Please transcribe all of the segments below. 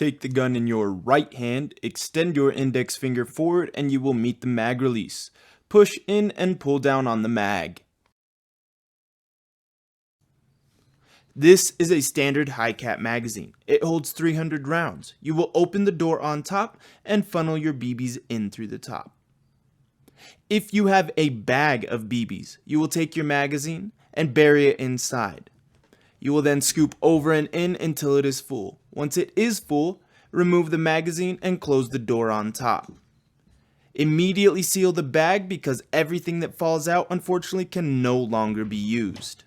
Take the gun in your right hand, extend your index finger forward, and you will meet the mag release. Push in and pull down on the mag. This is a standard high-cap magazine. It holds 300 rounds. You will open the door on top and funnel your BBs in through the top. If you have a bag of BBs, you will take your magazine and bury it inside. You will then scoop over and in until it is full. Once it is full, remove the magazine and close the door on top. Immediately seal the bag because everything that falls out unfortunately can no longer be used.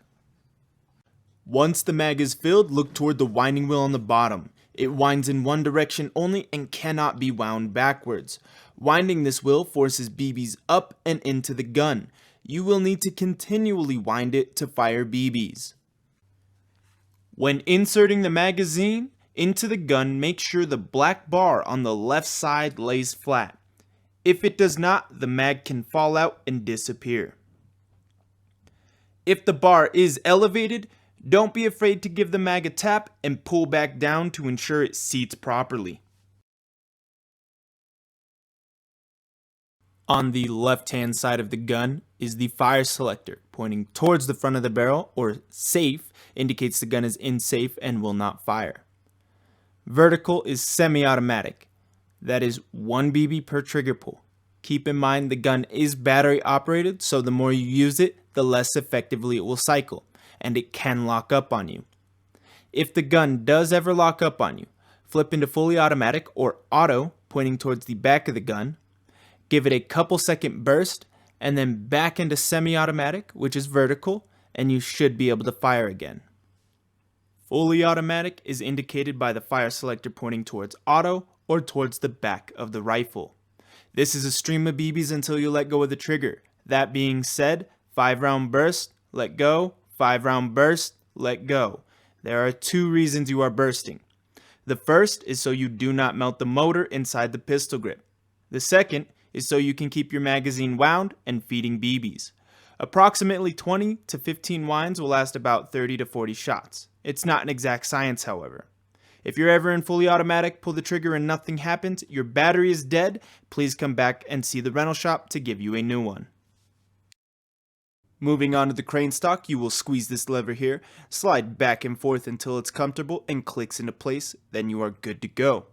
Once the mag is filled, look toward the winding wheel on the bottom. It winds in one direction only and cannot be wound backwards. Winding this wheel forces BBs up and into the gun. You will need to continually wind it to fire BBs. When inserting the magazine into the gun, make sure the black bar on the left side lays flat. If it does not, the mag can fall out and disappear. If the bar is elevated, don't be afraid to give the mag a tap and pull back down to ensure it seats properly. On the left-hand side of the gun is the fire selector, pointing towards the front of the barrel, or safe indicates the gun is in safe and will not fire. Vertical is semi-automatic. That is 1 BB per trigger pull. Keep in mind the gun is battery operated, so the more you use it, the less effectively it will cycle, and it can lock up on you. If the gun does ever lock up on you, flip into fully automatic or auto, pointing towards the back of the gun, give it a couple second burst, and then back into semi-automatic, which is vertical, and you should be able to fire again. Fully automatic is indicated by the fire selector pointing towards auto or towards the back of the rifle. This is a stream of BBs until you let go of the trigger. That being said, 5-round burst, let go, 5-round burst, let go. There are 2 reasons you are bursting. The first is so you do not melt the motor inside the pistol grip. The second is so you can keep your magazine wound and feeding BBs. Approximately 20 to 15 winds will last about 30 to 40 shots. It's not an exact science, however. If you're ever in fully automatic, pull the trigger and nothing happens, your battery is dead, please come back and see the rental shop to give you a new one. Moving on to the crane stock, you will squeeze this lever here, slide back and forth until it's comfortable and clicks into place, then you are good to go.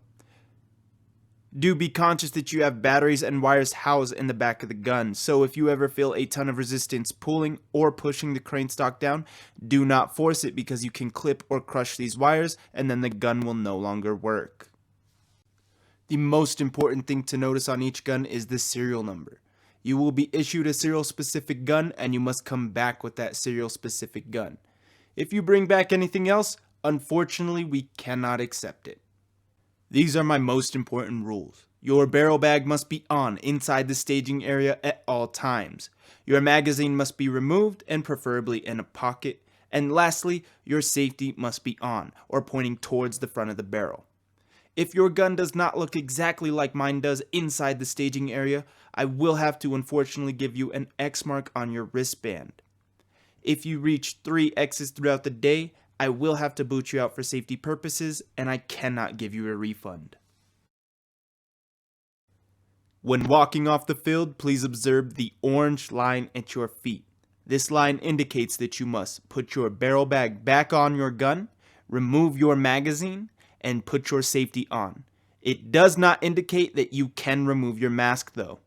Do be conscious that you have batteries and wires housed in the back of the gun, so if you ever feel a ton of resistance pulling or pushing the crane stock down, do not force it because you can clip or crush these wires and then the gun will no longer work. The most important thing to notice on each gun is the serial number. You will be issued a serial specific gun and you must come back with that serial specific gun. If you bring back anything else, unfortunately we cannot accept it. These are my most important rules. Your barrel bag must be on inside the staging area at all times. Your magazine must be removed and preferably in a pocket. And lastly, your safety must be on or pointing towards the front of the barrel. If your gun does not look exactly like mine does inside the staging area, I will have to unfortunately give you an X mark on your wristband. If you reach 3 X's throughout the day, I will have to boot you out for safety purposes, and I cannot give you a refund. When walking off the field, please observe the orange line at your feet. This line indicates that you must put your barrel bag back on your gun, remove your magazine, and put your safety on. It does not indicate that you can remove your mask though.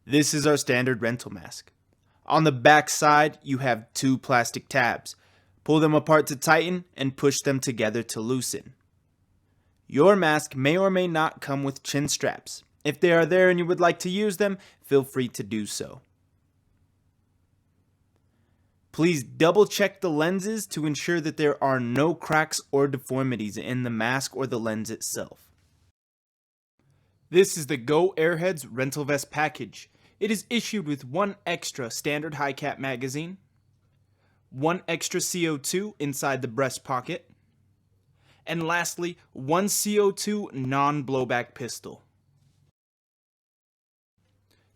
This is our standard rental mask. On the back side, you have 2 plastic tabs. Pull them apart to tighten and push them together to loosen. Your mask may or may not come with chin straps. If they are there and you would like to use them, feel free to do so. Please double check the lenses to ensure that there are no cracks or deformities in the mask or the lens itself. This is the GoAirheads rental vest package. It is issued with 1 extra standard high cap magazine, 1 extra CO2 inside the breast pocket, and lastly, 1 CO2 Non-Blowback Pistol.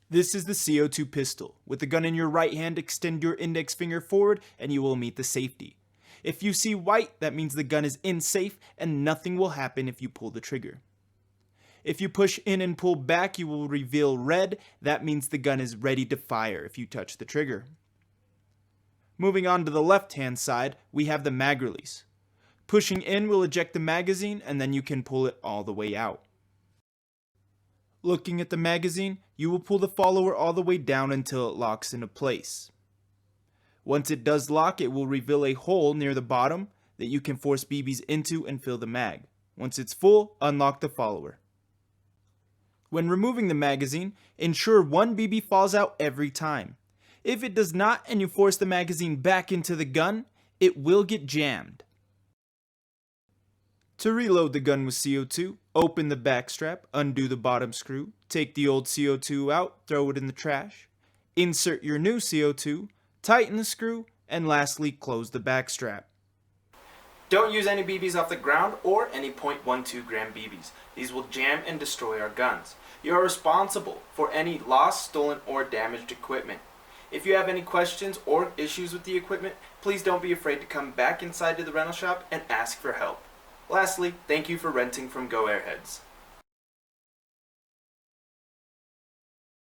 This is the CO2 pistol. With the gun in your right hand, extend your index finger forward and you will meet the safety. If you see white, that means the gun is in safe and nothing will happen if you pull the trigger. If you push in and pull back, you will reveal red. That means the gun is ready to fire if you touch the trigger. Moving on to the left-hand side, we have the mag release. Pushing in will eject the magazine and then you can pull it all the way out. Looking at the magazine, you will pull the follower all the way down until it locks into place. Once it does lock, it will reveal a hole near the bottom that you can force BBs into and fill the mag. Once it's full, unlock the follower. When removing the magazine, ensure one BB falls out every time. If it does not and you force the magazine back into the gun, it will get jammed. To reload the gun with CO2, open the back strap, undo the bottom screw, take the old CO2 out, throw it in the trash, insert your new CO2, tighten the screw, and lastly close the back strap. Don't use any BBs off the ground or any .12 gram BBs. These will jam and destroy our guns. You are responsible for any lost, stolen, or damaged equipment. If you have any questions or issues with the equipment, please don't be afraid to come back inside to the rental shop and ask for help. Lastly, thank you for renting from GoAirheads.